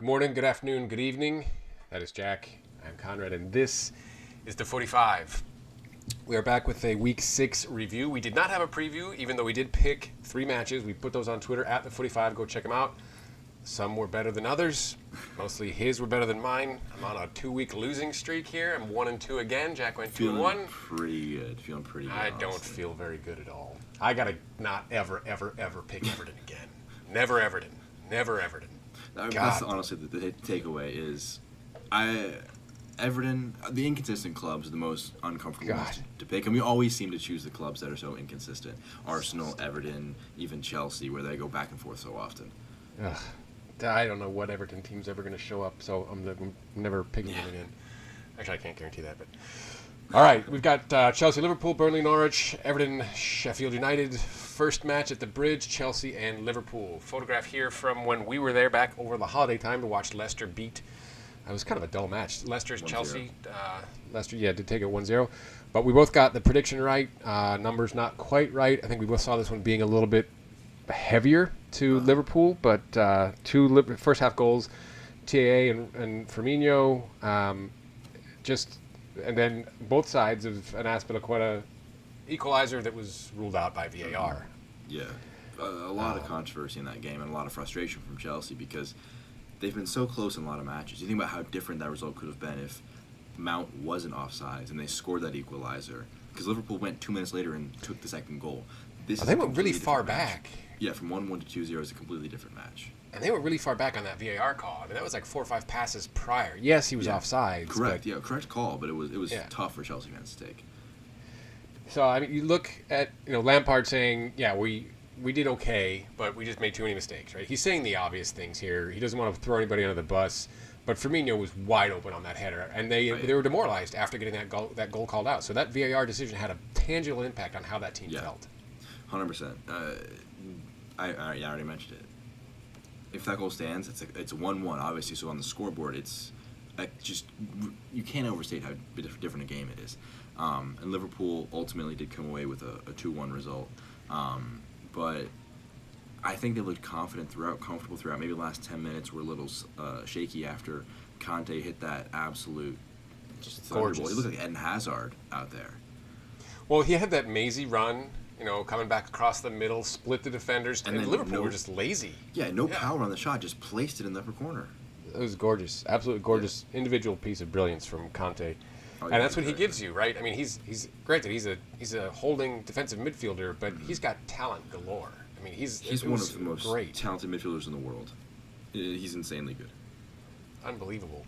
Good morning, good afternoon, good evening. That is Jack. I'm Conrad, and this is the 45. We are back with a Week 6 review. We did not have a preview, even though we did pick 3 matches. We put those on Twitter at the 45. Go check them out. Some were better than others. Mostly his were better than mine. I'm on a 2-week losing streak here. I'm 1-2 again. Jack went 2-1. Feeling pretty good. I don't feel very good at all. I gotta not ever pick Everton again. Never Everton. That's honestly the takeaway is, Everton, the inconsistent clubs are the most uncomfortable ones to pick, and we always seem to choose the clubs that are so inconsistent. Arsenal, Everton, even Chelsea, where they go back and forth so often. Ugh. I don't know what Everton team's ever going to show up, so I'm never picking them again. Actually, I can't guarantee that. But all right, we've got Chelsea, Liverpool, Burnley, Norwich, Everton, Sheffield United. First match at the Bridge, Chelsea and Liverpool. Photograph here from when we were there back over the holiday time to watch Leicester beat. It was kind of a dull match. Leicester's 1-0. Chelsea. Leicester, did take it 1-0. But we both got the prediction right. Numbers not quite right. I think we both saw this one being a little bit heavier to Liverpool, but 2 first half goals, TAA and Firmino, and then both sides of an Azpilicueta equalizer that was ruled out by VAR. Yeah, a lot of controversy in that game and a lot of frustration from Chelsea because they've been so close in a lot of matches. You think about how different that result could have been if Mount wasn't offsides and they scored that equalizer, because Liverpool went 2 minutes later and took the second goal. They went really far back. Yeah, from 1-1 to 2-0 is a completely different match. And they were really far back on that VAR call. I mean, that was like 4 or 5 passes prior. Yes, he was offsides. Correct. Correct call, but it was tough for Chelsea fans to take. So I mean, you look at Lampard saying, we did okay, but we just made too many mistakes, right? He's saying the obvious things here. He doesn't want to throw anybody under the bus, but Firmino was wide open on that header, and they were demoralized after getting that goal called out. So that VAR decision had a tangible impact on how that team felt. 100%. I already mentioned it. If that goal stands, it's a 1-1, obviously. So on the scoreboard, it's just you can't overstate how different a game it is. And Liverpool ultimately did come away with a 2-1 result. But I think they looked comfortable throughout. Maybe the last 10 minutes were a little shaky after Conte hit that absolute thunderbolt. He looked like Eden Hazard out there. Well, he had that mazy run, coming back across the middle, split the defenders, and Liverpool were just lazy. No power on the shot, just placed it in the upper corner. It was gorgeous, absolutely gorgeous individual piece of brilliance from Conte. And that's what he gives you, right? I mean, he's granted he's a holding defensive midfielder, but he's got talent galore. I mean, he's one of the most talented midfielders in the world. He's insanely good. Unbelievable.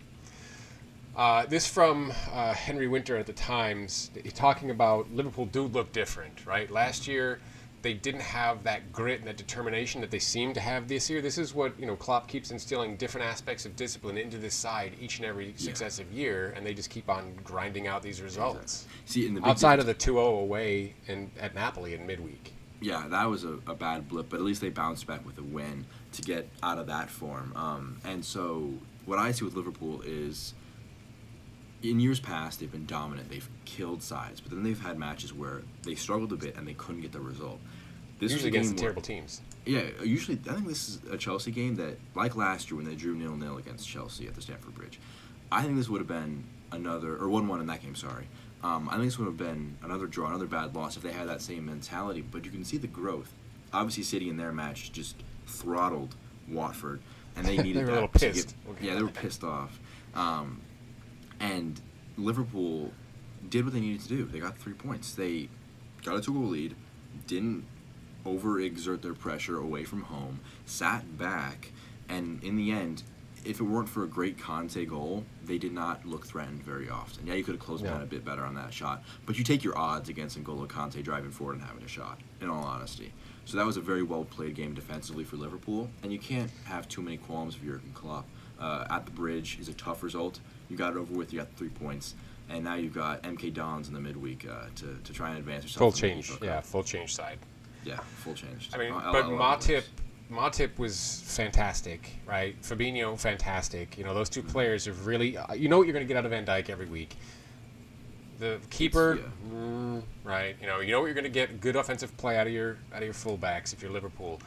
This from Henry Winter at the Times, talking about Liverpool do look different, right? Last year, they didn't have that grit and that determination that they seem to have this year. This is what Klopp keeps instilling different aspects of discipline into this side each and every successive year, and they just keep on grinding out these results. See, outside of the 2-0 away at Napoli in midweek. Yeah, that was a bad blip, but at least they bounced back with a win to get out of that form. And so what I see with Liverpool is, in years past, they've been dominant. They've killed sides, but then they've had matches where they struggled a bit and they couldn't get the result. This usually against the terrible teams. Yeah, usually I think this is a Chelsea game that, like last year when they drew 0-0 against Chelsea at the Stamford Bridge, I think this would have been another, or 1-1 in that game, sorry. I think this would have been another draw, another bad loss if they had that same mentality, but you can see the growth. Obviously, City in their match just throttled Watford, and they needed they were that. A little pissed. They were pissed off. And Liverpool did what they needed to do. They got 3 points. They got a 2-goal lead, didn't overexert their pressure away from home, sat back, and in the end, if it weren't for a great Conte goal, they did not look threatened very often. Yeah, you could have closed down a bit better on that shot, but you take your odds against N'Golo Conte driving forward and having a shot, in all honesty. So that was a very well-played game defensively for Liverpool, and you can't have too many qualms for Jurgen Klopp. At the Bridge is a tough result. You got it over with, you got 3 points, and now you've got MK Dons in the midweek to try and advance yourself. Full change, full change side. Yeah, full change. I mean, but Matip was fantastic, right? Fabinho, fantastic. Those 2 players have really, what you're going to get out of Van Dijk every week. The keeper, right? What you're going to get good offensive play out of your fullbacks if you're Liverpool.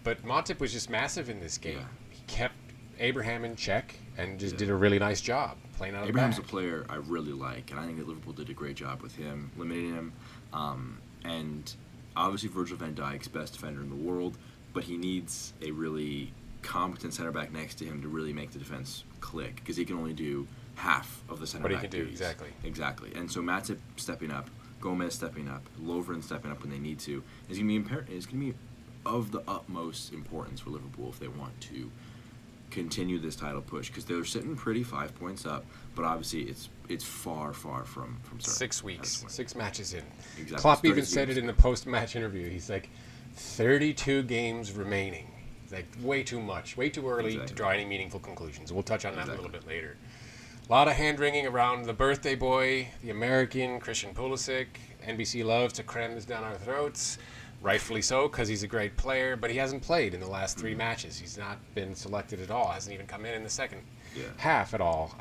But Matip was just massive in this game. He kept Abraham in check and just did a really nice job playing out of the Abraham's a back. player I really like, and I think that Liverpool did a great job with him, limiting him. And obviously Virgil van Dijk's best defender in the world, but he needs a really competent center back next to him to really make the defense click, because he can only do half of the center What he back can do, duties. exactly. And so Matip stepping up, Gomez stepping up, Lovren stepping up when they need to is going to be of the utmost importance for Liverpool if they want to continue this title push, because they're sitting pretty 5 points up, but obviously it's far from certain. 6 weeks, 6 matches in. Exactly. Klopp even 32 said it games. in the post-match interview. He's like, 32 games remaining. He's like, way too much, way too early to Exactly. draw any meaningful conclusions. We'll touch on that a Exactly. little bit later. A lot of hand-wringing around the birthday boy, the American, Christian Pulisic. NBC loves to cram this down our throats. Rightfully so, because he's a great player, but he hasn't played in the last 3 matches. He's not been selected at all. Hasn't even come in the second half at all.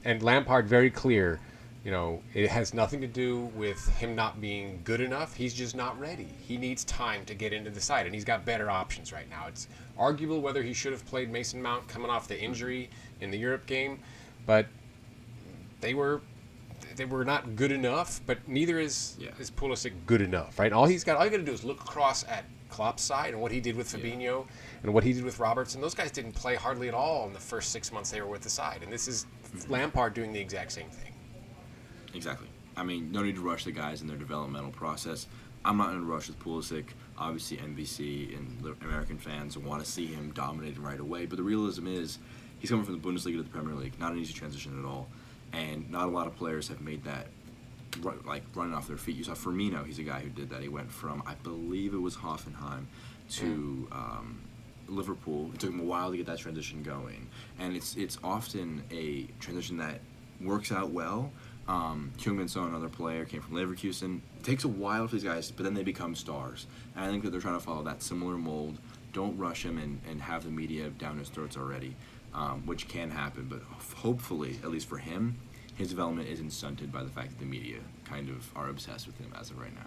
And Lampard, very clear, it has nothing to do with him not being good enough. He's just not ready. He needs time to get into the side, and he's got better options right now. It's arguable whether he should have played Mason Mount coming off the injury in the Europe game, but they were not good enough, but neither is Pulisic good enough, right? All you got to do is look across at Klopp's side and what he did with Fabinho and what he did with Robertson. Those guys didn't play hardly at all in the first 6 months they were with the side, and this is Lampard doing the exact same thing. Exactly. I mean, no need to rush the guys in their developmental process. I'm not in a rush with Pulisic. Obviously, NBC and American fans want to see him dominating right away, but the realism is he's coming from the Bundesliga to the Premier League. Not an easy transition at all. And not a lot of players have made that, like, running off their feet. You saw Firmino, he's a guy who did that. He went from, I believe it was Hoffenheim, to Liverpool. It took him a while to get that transition going. And it's often a transition that works out well. Heung-min Son, another player, came from Leverkusen. It takes a while for these guys, but then they become stars. And I think that they're trying to follow that similar mold. Don't rush him and have the media down his throats already. Which can happen, but hopefully, at least for him, his development isn't stunted by the fact that the media kind of are obsessed with him as of right now.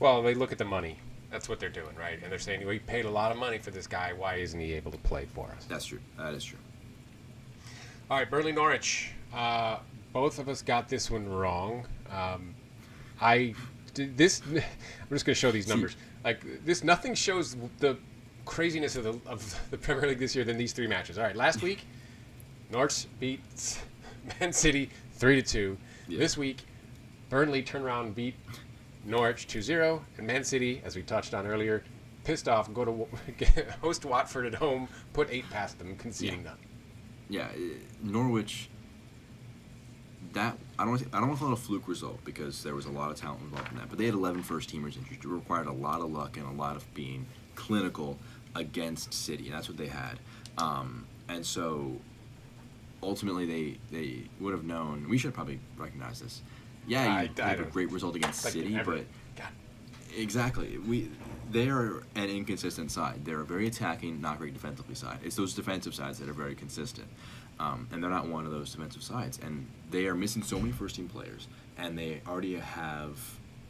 Well, they look at the money. That's what they're doing, right? And they're saying, we paid a lot of money for this guy. Why isn't he able to play for us? That's true. That is true. All right, Burnley-Norwich. Both of us got this one wrong. I'm just going to show these numbers. Nothing shows the craziness of the Premier League this year than these 3 matches. All right, last week, Norwich beats Man City 3-2. Yeah. This week, Burnley turned around and beat Norwich 2-0, and Man City, as we touched on earlier, pissed off, go to host Watford at home, put 8 past them, conceding none. Yeah, Norwich. That I don't want to call it a fluke result, because there was a lot of talent involved in that. But they had 11 first-teamers injured. It required a lot of luck and a lot of being clinical against City, and that's what they had. And so ultimately they would have known. We should probably recognize this. Yeah, you had a great result against City, but exactly, they are an inconsistent side. They're a very attacking, not great defensively side. It's those defensive sides that are very consistent, and they're not one of those defensive sides. And they are missing so many first-team players, and they already have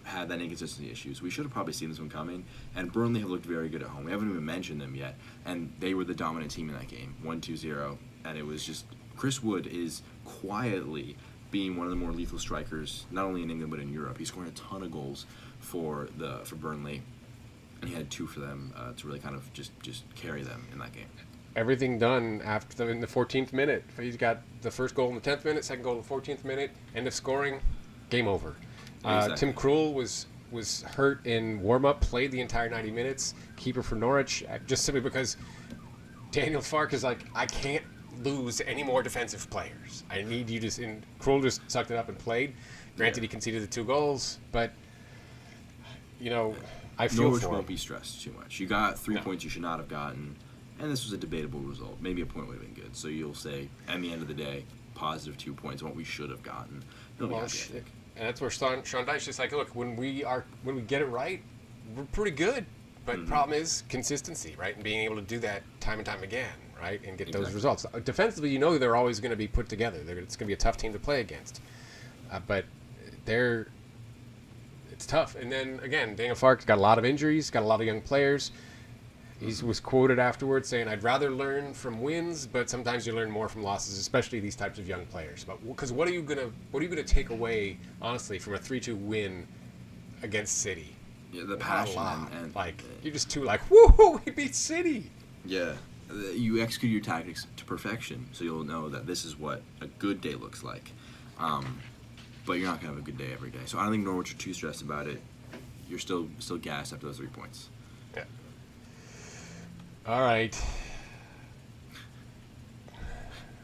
had that inconsistency issues. We should have probably seen this one coming, and Burnley have looked very good at home. We haven't even mentioned them yet, and they were the dominant team in that game, 1-2-0, and it was just Chris Wood is quietly being one of the more lethal strikers, not only in England but in Europe. He's scoring a ton of goals for Burnley, and he had 2 for them to really kind of just carry them in that game. Everything done in the 14th minute. He's got the first goal in the 10th minute, second goal in the 14th minute, end of scoring, game over. Exactly. Tim Krul was hurt in warm-up, played the entire 90 minutes, keeper for Norwich, just simply because Daniel Farke is like, I can't lose any more defensive players. I need you to... And Krul just sucked it up and played. Granted, he conceded the 2 goals, but, I feel Norwich for him. won't be stressed too much. You got 3 points you should not have gotten, and this was a debatable result. Maybe a point would have been good. So you'll say, at the end of the day, positive 2 points, what we should have gotten. He'll be happy, I think. And that's where Sean Dyche's just like, look, when we get it right, we're pretty good. But the problem is consistency, right? And being able to do that time and time again, right? And get those results. Defensively, they're always going to be put together. It's going to be a tough team to play against. But it's tough. And then, again, Daniel Farke's got a lot of injuries, got a lot of young players. He was quoted afterwards saying, "I'd rather learn from wins, but sometimes you learn more from losses, especially these types of young players." But because what are you gonna take away, honestly, from a 3-2 win against City? Yeah, the Not a passion lot. and Like you're just too like, woohoo, we beat City. yeah, you execute your tactics to perfection, so you'll know that this is what a good day looks like. But you're not gonna have a good day every day. So I don't think Norwich are too stressed about it. You're still gassed after those 3 points. Yeah. All right.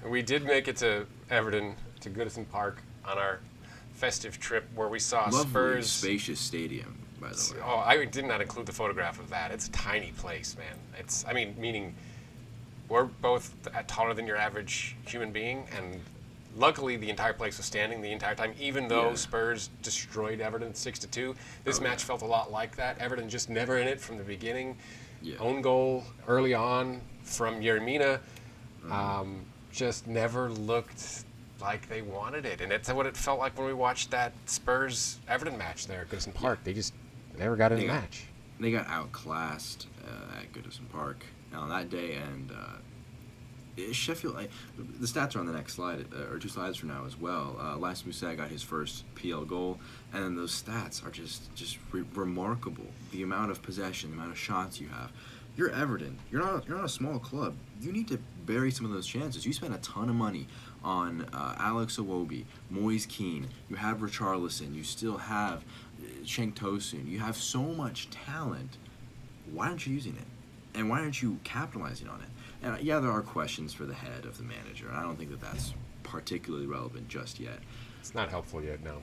We did make it to Everton, to Goodison Park, on our festive trip where we saw Lovely, Spurs. spacious stadium, by the way. Oh, I did not include the photograph of that. It's a tiny place, man. Meaning we're both taller than your average human being, and luckily the entire place was standing the entire time, even though Yeah. Spurs destroyed Everton 6-2. This match felt a lot like that. Everton just never in it from the beginning. Yeah. Own goal early on from Yeremina. Just never looked like they wanted it. And that's what it felt like when we watched that Spurs-Everton match there at Goodison Park. They just never got in the match. They got outclassed at Goodison Park on that day, and Sheffield. The stats are on the next slide, or 2 slides from now as well. Las Musa got his first PL goal, and then those stats are just remarkable. The amount of possession, the amount of shots you have. You're Everton. You're not a small club. You need to bury some of those chances. You spent a ton of money on Alex Iwobi, Moise Keane. You have Richarlison. You still have Cenk Tosun. You have so much talent. Why aren't you using it? And why aren't you capitalizing on it? And yeah, there are questions for the head of the manager, and I don't think that that's particularly relevant just yet. It's not helpful yet, no.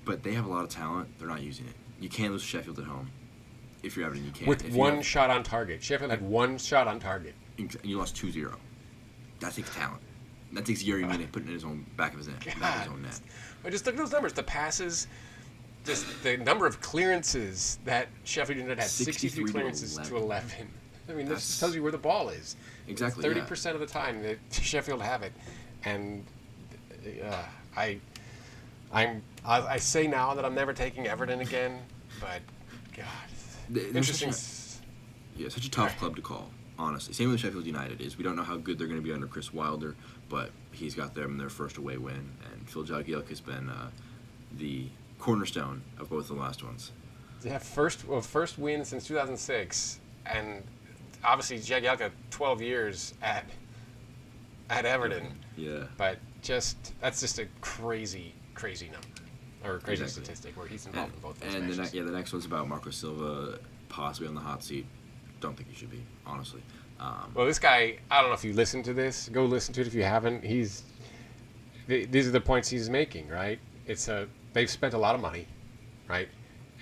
But they have a lot of talent. They're not using it. You can't lose Sheffield at home. If you're Everton, you can't. With one shot on target. Sheffield had one shot on target. And you lost 2-0. That takes talent. That takes Yeremina putting it in his own back of his net. Back of his own net. But just look at those numbers. The passes, just the number of clearances that Sheffield United had. 63 clearances to 11. I mean, this just tells you where the ball is. Exactly. 30% of the time that Sheffield have it, and I say now that I'm never taking Everton again, but God, interesting. Such a tough club to call. Honestly, same with Sheffield United is. We don't know how good they're going to be under Chris Wilder, but he's got them their first away win, and Phil Jagielka has been the cornerstone of both the last ones. Yeah, first win since 2006, and obviously Jagielka 12 years at Everton. Yeah. But that's just a crazy number, or crazy statistic where he's involved in both those matches. And the next one's about Marco Silva possibly on the hot seat. Don't think he should be, honestly. Well, this guy, I don't know if you listened to this. Go listen to it if you haven't. These are the points he's making, right? They've spent a lot of money, right?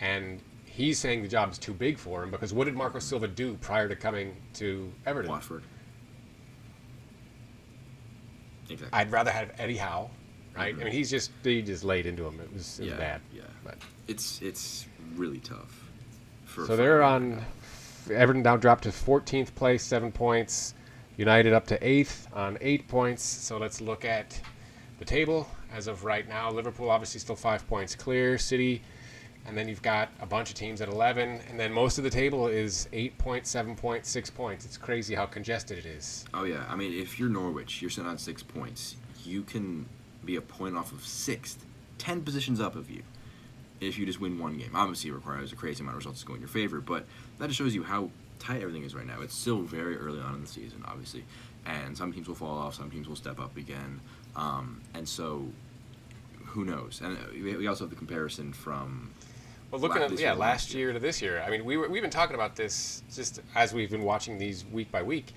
And he's saying the job is too big for him because what did Marco Silva do prior to coming to Everton? Watford. Exactly. I'd rather have Eddie Howe, right? Mm-hmm. I mean, he just laid into him. It was bad. Yeah. But it's really tough. So they're on. Everton now dropped to 14th place, 7 points. United up to 8th on 8 points. So let's look at the table as of right now. Liverpool obviously still 5 points clear. City, and then you've got a bunch of teams at 11. And then most of the table is 8 points, 7 points, 6 points. It's crazy how congested it is. Oh, yeah. I mean, if you're Norwich, you're sitting on 6 points. You can be a point off of 6th, 10 positions up of you, if you just win one game. Obviously, it requires a crazy amount of results to go in your favor, but that just shows you how tight everything is right now. It's still very early on in the season, obviously, and some teams will fall off, some teams will step up again, and so who knows? And we also have the comparison from looking at last year to this year. I mean, we've been talking about this just as we've been watching these week by week,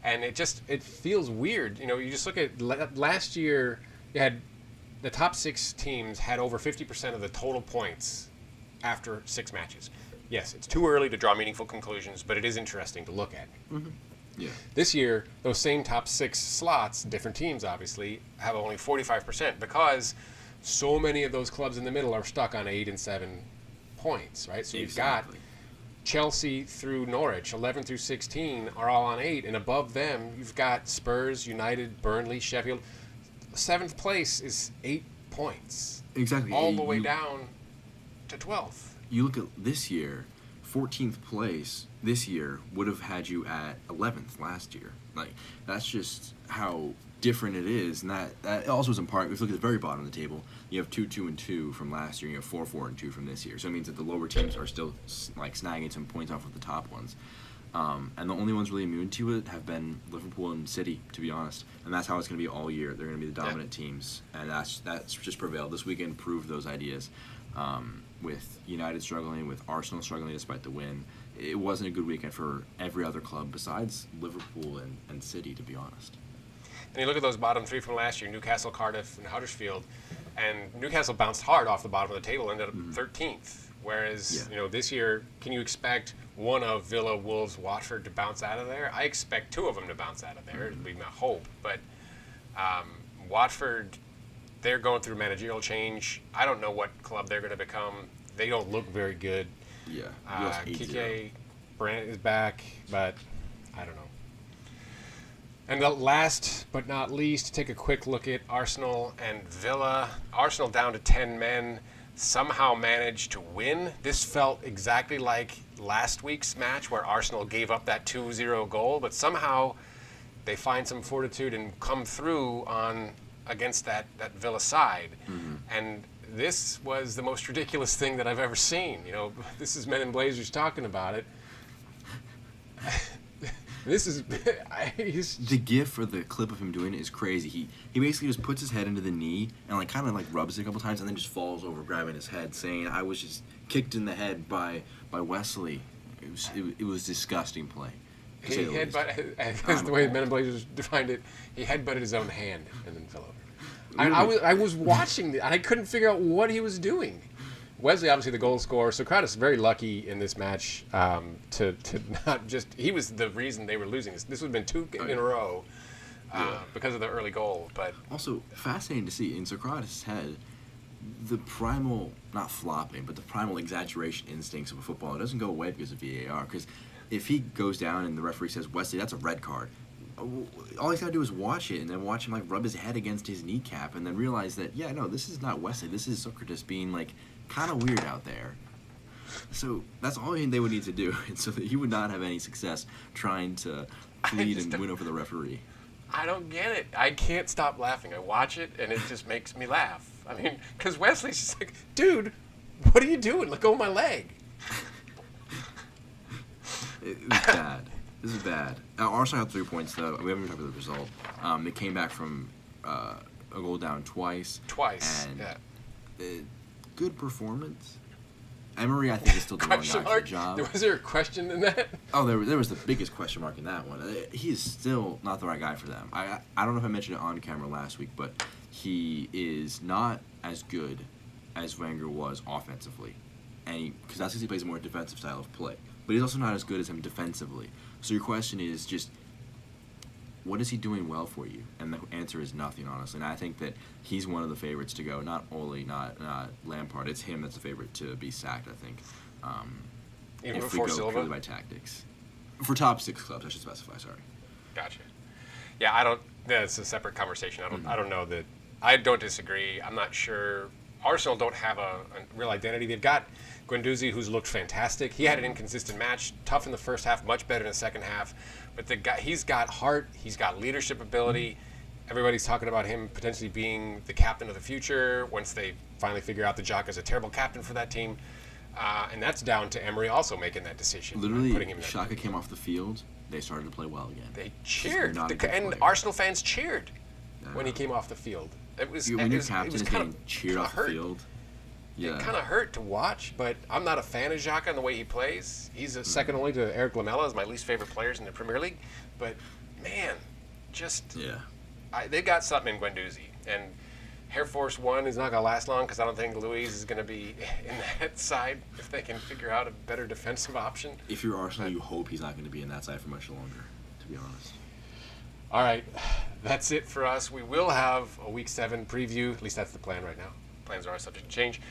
and it feels weird. You know, you just look at last year. You had the top 6 teams had over 50% of the total points after 6 matches. Yes, it's too early to draw meaningful conclusions, but it is interesting to look at. Mm-hmm. Yeah. This year, those same top 6 slots, different teams obviously, have only 45% because so many of those clubs in the middle are stuck on 8 and 7 points, right? So you've got Chelsea through Norwich, 11 through 16 are all on 8, and above them you've got Spurs, United, Burnley, Sheffield. 7th place is 8 points. Exactly. All the way down to 12th. You look at this year, 14th place this year would have had you at 11th last year. Like, that's just how different it is. And that also is in part, if you look at the very bottom of the table, you have 2-2-2 from last year, you have 4-4-2 from this year. So it means that the lower teams are still like snagging some points off of the top ones. And the only ones really immune to it have been Liverpool and City, to be honest. And that's how it's going to be all year. They're going to be the dominant teams. And that's just prevailed. This weekend proved those ideas. With United struggling, with Arsenal struggling despite the win. It wasn't a good weekend for every other club besides Liverpool and City, to be honest. And you look at those bottom three from last year, Newcastle, Cardiff, and Huddersfield, and Newcastle bounced hard off the bottom of the table, ended up 13th. Whereas, this year, can you expect one of Villa, Wolves, Watford to bounce out of there? I expect two of them to bounce out of there. It'd be my hope. But Watford, they're going through managerial change. I don't know what club they're going to become. They don't look very good. Yeah. Kike Brandt is back, but I don't know. And the last but not least, take a quick look at Arsenal and Villa. Arsenal down to 10 men, somehow managed to win. This felt exactly like last week's match where Arsenal gave up that 2-0 goal, but somehow they find some fortitude and come through against that Villa side. And this was the most ridiculous thing that I've ever seen. This is Men in Blazers talking about it. This is the gif or the clip of him doing it is crazy. He basically just puts his head into the knee and kind of rubs it a couple times and then just falls over, grabbing his head, saying, "I was just kicked in the head by Wesley." It was disgusting play. He headbutted, as the way Men in Blazers defined it, he headbutted his own hand and then fell over. I was watching and I couldn't figure out what he was doing. Wesley, obviously the goal scorer. Socrates very lucky in this match to not just. He was the reason they were losing. This would have been two in a row because of the early goal. But also fascinating to see in Socrates' head the primal, not flopping, but the primal exaggeration instincts of a footballer doesn't go away because of VAR. Because if he goes down and the referee says, "Wesley, that's a red card," all he's got to do is watch it and then watch him rub his head against his kneecap and then realize that, this is not Wesley. This is Socrates being kind of weird out there. So that's all they would need to do, and so that he would not have any success trying to plead and win over the referee. I don't get it. I can't stop laughing. I watch it, and it just makes me laugh. I mean, because Wesley's just like, dude, what are you doing? Let go of my leg. It was bad. This is bad. Arsenal had 3 points, though. We haven't even talked about the result. They came back from a goal down twice. And good performance. Emery, I think, is still the wrong guy for the job. Was there a question in that? Oh, there was the biggest question mark in that one. He is still not the right guy for them. I don't know if I mentioned it on camera last week, but he is not as good as Wenger was offensively, because that's because he plays a more defensive style of play. But he's also not as good as him defensively. So your question is just, what is he doing well for you? And the answer is nothing, honestly. And I think that he's one of the favorites to go. Not Ole, not Lampard. It's him that's the favorite to be sacked, I think. Even if before we go Silva? purely by tactics. For top 6 clubs, I should specify, sorry. Gotcha. Yeah, that's a separate conversation. I don't know that. I don't disagree. I'm not sure. Arsenal don't have a real identity. They've got Guendouzi, who's looked fantastic. He had an inconsistent match, tough in the first half, much better in the second half. But he's got heart. He's got leadership ability. Everybody's talking about him potentially being the captain of the future once they finally figure out that Xhaka is a terrible captain for that team. And that's down to Emery also making that decision. Literally, Xhaka came off the field. They started to play well again. They cheered. And Arsenal fans cheered when he came off the field. When your captain is getting cheered off the field. Yeah. It kind of hurt to watch, but I'm not a fan of Xhaka and the way he plays. He's second only to Eric Lamela as my least favorite players in the Premier League. But, man, they got something in Guendouzi. And Air Force One is not going to last long because I don't think Luiz is going to be in that side if they can figure out a better defensive option. If you're Arsenal, you hope he's not going to be in that side for much longer, to be honest. All right, that's it for us. We will have a Week 7 preview. At least that's the plan right now. Plans are subject to change.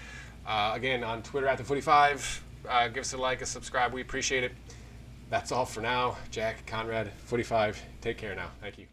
Again, on Twitter @the45. Give us a like, a subscribe. We appreciate it. That's all for now. Jack, Conrad, 45. Take care now. Thank you.